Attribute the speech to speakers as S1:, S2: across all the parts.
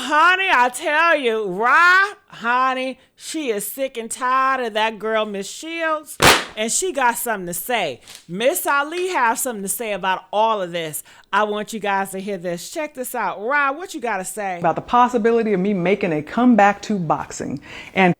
S1: honey, I tell you, honey, she is sick and tired of that girl, Miss Shields, and she got something to say. Miss Ali have something to say about all of this. I want you guys to hear this. Check this out. Ra, what you got to say?
S2: About the possibility of me making a comeback to boxing. And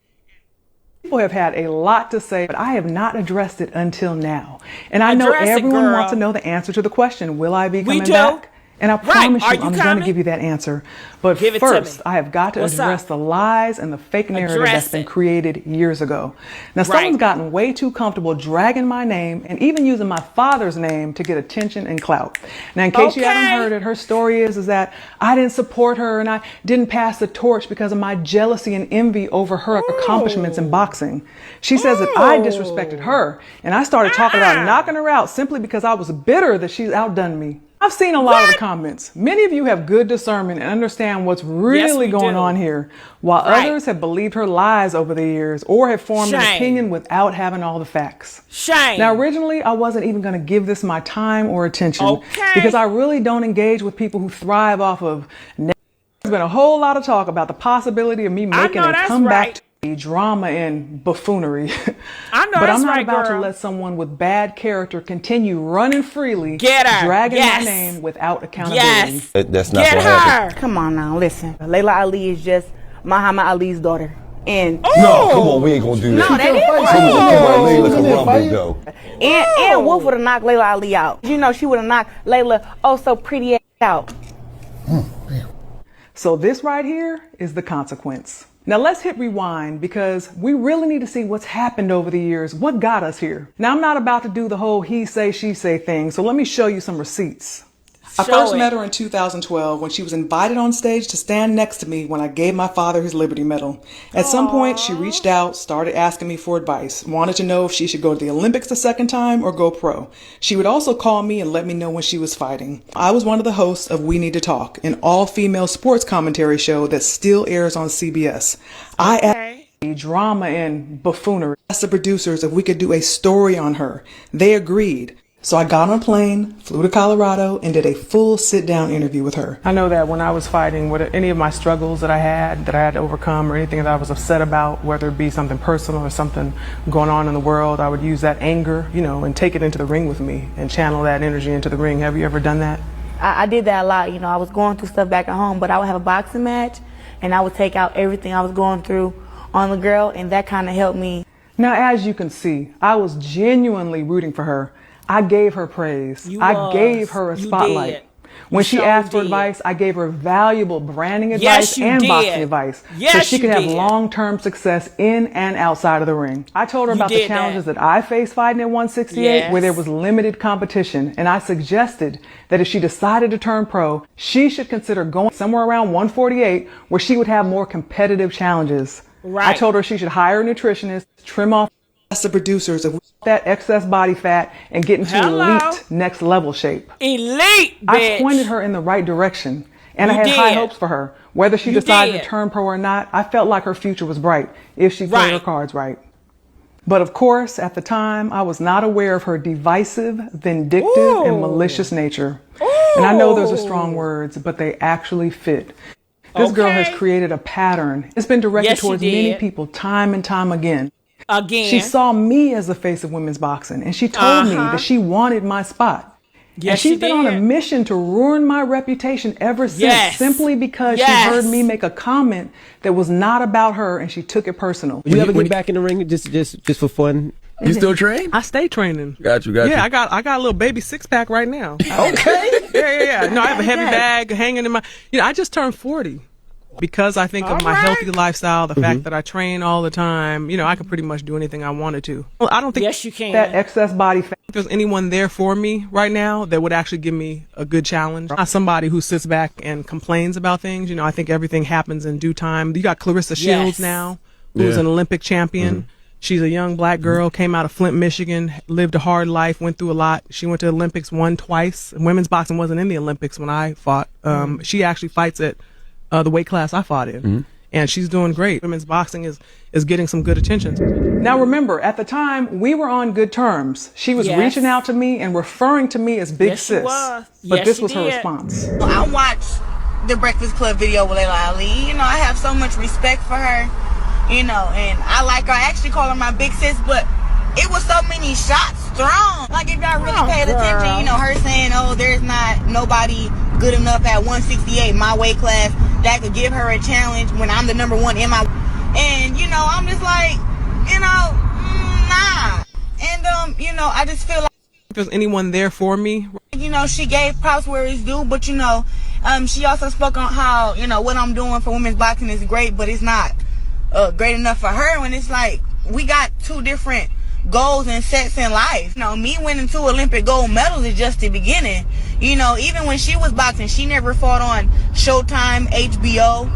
S2: people have had a lot to say, but I have not addressed it until now. And I know everyone wants to know the answer to the question, will I be coming back? And I promise you, I'm going to give you that answer. But first, I have got to address the lies and the fake narrative that's been created years ago. Now, someone's gotten way too comfortable dragging my name and even using my father's name to get attention and clout. Now, in case you haven't heard it, her story is that I didn't support her and I didn't pass the torch because of my jealousy and envy over her accomplishments in boxing. She says that I disrespected her and I started talking about knocking her out simply because I was bitter that she's outdone me. I've seen a lot of the comments. Many of you have good discernment and understand what's really going on here, while others have believed her lies over the years or have formed an opinion without having all the facts. Now, originally, I wasn't even going to give this my time or attention because I really don't engage with people who thrive off of. There's been a whole lot of talk about the possibility of me making a comeback to drama and buffoonery. But I'm not about to let someone with bad character continue running freely, dragging my name without accountability.
S3: That's not gonna happen.
S4: Come on now, listen. Laila Ali is just Muhammad Ali's daughter. And
S3: no, come on, we ain't gonna do that.
S4: No, that is right. And Wolf would have knocked Laila Ali out. You know, she would have knocked Laila so pretty out.
S2: So this right here is the consequence. Now let's hit rewind because we really need to see what's happened over the years, what got us here. Now I'm not about to do the whole he say, she say thing, so let me show you some receipts. I first met her in 2012 when she was invited on stage to stand next to me when I gave my father his Liberty Medal. At some point, she reached out, started asking me for advice, wanted to know if she should go to the Olympics the second time or go pro. She would also call me and let me know when she was fighting. I was one of the hosts of We Need to Talk, an all-female sports commentary show that still airs on CBS. I asked drama and buffoonery. I asked the producers if we could do a story on her. They agreed. So I got on a plane, flew to Colorado, and did a full sit-down interview with her. I know that when I was fighting, any of my struggles that I had to overcome or anything that I was upset about, whether it be something personal or something going on in the world, I would use that anger, and take it into the ring with me and channel that energy into the ring. Have you ever done that?
S4: I did that a lot. I was going through stuff back at home, but I would have a boxing match, and I would take out everything I was going through on the girl, and that kind of helped me.
S2: Now, as you can see, I was genuinely rooting for her. I gave her praise. I gave her a spotlight. When she asked for advice, I gave her valuable branding advice and boxing advice so she could have long-term success in and outside of the ring. I told her about the challenges that I faced fighting at 168 where there was limited competition, and I suggested that if she decided to turn pro, she should consider going somewhere around 148 where she would have more competitive challenges. I told her she should hire a nutritionist, trim off the producers of that excess body fat and get into elite next level shape.
S1: Elite, bitch.
S2: I pointed her in the right direction and I had high hopes for her. Whether she decided to turn pro or not, I felt like her future was bright if she played her cards right. But of course, at the time, I was not aware of her divisive, vindictive, and malicious nature. And I know those are strong words, but they actually fit. This girl has created a pattern. It's been directed towards many people time and time again. She saw me as the face of women's boxing, and she told me that she wanted my spot. And she's been on a mission to ruin my reputation ever since, simply because she heard me make a comment that was not about her, and she took it personal.
S5: You ever get back in the ring just for fun?
S3: You still train?
S2: I stay training.
S3: Got you.
S2: Yeah, I got a little baby six-pack right now.
S3: Okay.
S2: Yeah. No, I have a heavy bag hanging in my. I just turned 40. Because I think of my healthy lifestyle, the fact that I train all the time, I could pretty much do anything I wanted to. Well, I don't think
S1: you can.
S2: That excess body fat, if there's anyone there for me right now that would actually give me a good challenge. Not somebody who sits back and complains about things. I think everything happens in due time. You got Claressa Shields now, who's an Olympic champion. She's a young black girl, came out of Flint, Michigan, lived a hard life, went through a lot. She went to the Olympics, won twice. Women's boxing wasn't in the Olympics when I fought. She actually fights at the weight class I fought in. And she's doing great. Women's boxing is getting some good attention. Now remember, at the time, we were on good terms. She was reaching out to me and referring to me as Big Sis. But this was her response.
S6: I watch
S4: the Breakfast Club video with Laila Ali. You know, I have so much respect for her, you know, and I like her. I actually call her my big sis, but it was so many shots thrown. Like, if y'all really paid attention, you know, her saying, oh, there's not nobody good enough at 168, my weight class, that could give her a challenge when I'm the number one in my... And, you know, I'm just like, you know, nah. And, you know, I just feel like...
S2: If there's anyone there for me...
S4: You know, she gave props where it's due, but, you know, she also spoke on how, you know, what I'm doing for women's boxing is great, but it's not great enough for her. When it's like, we got two different goals and sets in life. You know, me winning 2 Olympic gold medals is just the beginning. You know, even when she was boxing, she never fought on Showtime, HBO.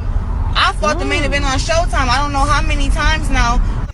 S4: I fought the main event on Showtime. I don't know how many times now.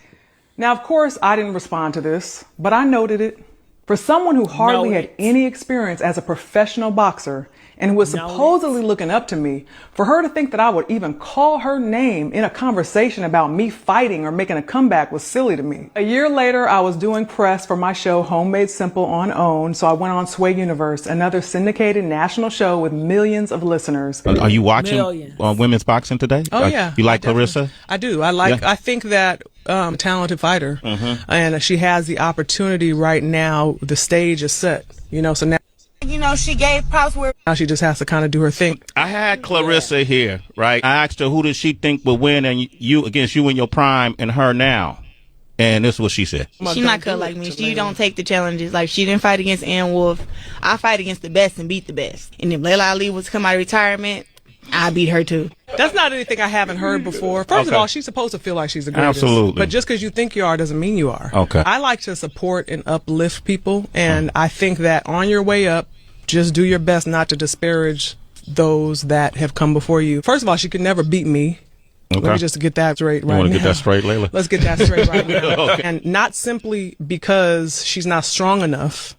S2: Now, of course, I didn't respond to this, but I noted it. For someone who hardly had any experience as a professional boxer and who was supposedly looking up to me, for her to think that I would even call her name in a conversation about me fighting or making a comeback was silly to me. A year later, I was doing press for my show Homemade Simple on OWN, so I went on Sway Universe, another syndicated national show with millions of listeners.
S6: Are you watching women's boxing today?
S2: Oh, yeah.
S6: You like Claressa?
S2: I do. I think that a talented fighter, and she has the opportunity right now. The stage is set, you know, so now,
S4: you know, she gave props where
S2: now she just has to kind of do her thing.
S6: I had Claressa here, right? I asked her who does she think would win and you against you in your prime and her now. And this is what she said.
S4: She's not cut like me. She don't take the challenges. Like, she didn't fight against Ann Wolf. I fight against the best and beat the best. And if Laila Ali was to come out of retirement, I beat her too.
S2: That's not anything I haven't heard before. First of all, she's supposed to feel like she's the greatest.
S6: Absolutely.
S2: But just because you think you are doesn't mean you are.
S6: Okay.
S2: I like to support and uplift people, and I think that on your way up, just do your best not to disparage those that have come before you. First of all, she could never beat me.
S6: Okay.
S2: Let me just get that straight right now.
S6: You want to get that straight, Laila?
S2: Let's get that straight right now.
S6: Okay.
S2: And not simply because she's not strong enough,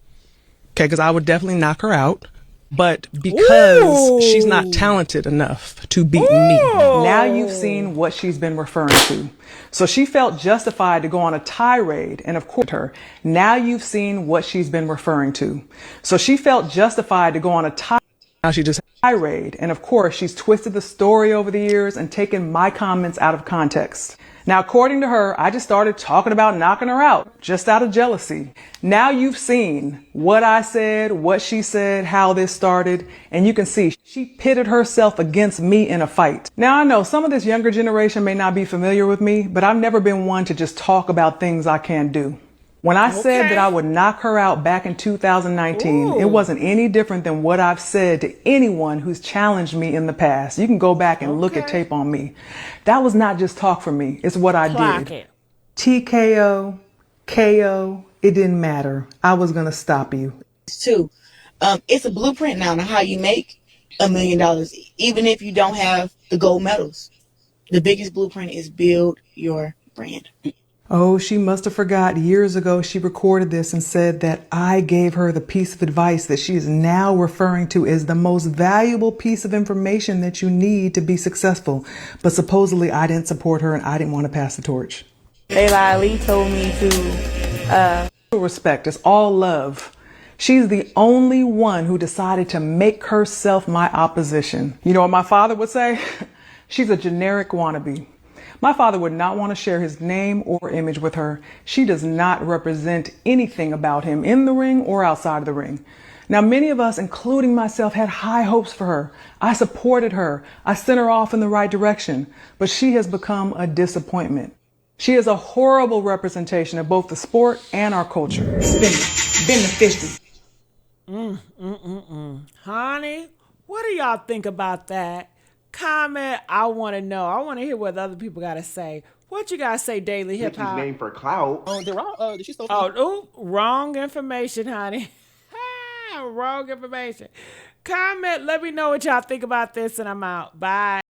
S2: okay, because I would definitely knock her out, but because she's not talented enough to beat me. Now you've seen what she's been referring to. So she felt justified to go on a tirade and of course her. Now you've seen what she's been referring to. So she felt justified to go on a tirade and of course she's twisted the story over the years and taken my comments out of context. Now, according to her, I just started talking about knocking her out just out of jealousy. Now you've seen what I said, what she said, how this started, and you can see she pitted herself against me in a fight. Now, I know some of this younger generation may not be familiar with me, but I've never been one to just talk about things I can't do. When I said that I would knock her out back in 2019, it wasn't any different than what I've said to anyone who's challenged me in the past. You can go back and look at tape on me. That was not just talk for me. It's what I did. TKO, KO, it didn't matter. I was going to stop you.
S4: too. It's a blueprint now on how you make $1 million, even if you don't have the gold medals. The biggest blueprint is build your brand.
S2: Oh, she must have forgot years ago she recorded this and said that I gave her the piece of advice that she is now referring to as the most valuable piece of information that you need to be successful. But supposedly I didn't support her and I didn't want to pass the torch.
S4: Laila Ali told me to...
S2: Respect, it's all love. She's the only one who decided to make herself my opposition. You know what my father would say? She's a generic wannabe. My father would not want to share his name or image with her. She does not represent anything about him in the ring or outside of the ring. Now, many of us, including myself, had high hopes for her. I supported her. I sent her off in the right direction, but she has become a disappointment. She is a horrible representation of both the sport and our culture. It's beneficial.
S1: Honey, what do y'all think about that? Comment. I want to know. I want to hear what other people got to say. What you got to say, Daily Hip Hop?
S3: Name for clout.
S1: Wrong information, honey. Wrong information. Comment. Let me know what y'all think about this, and I'm out. Bye.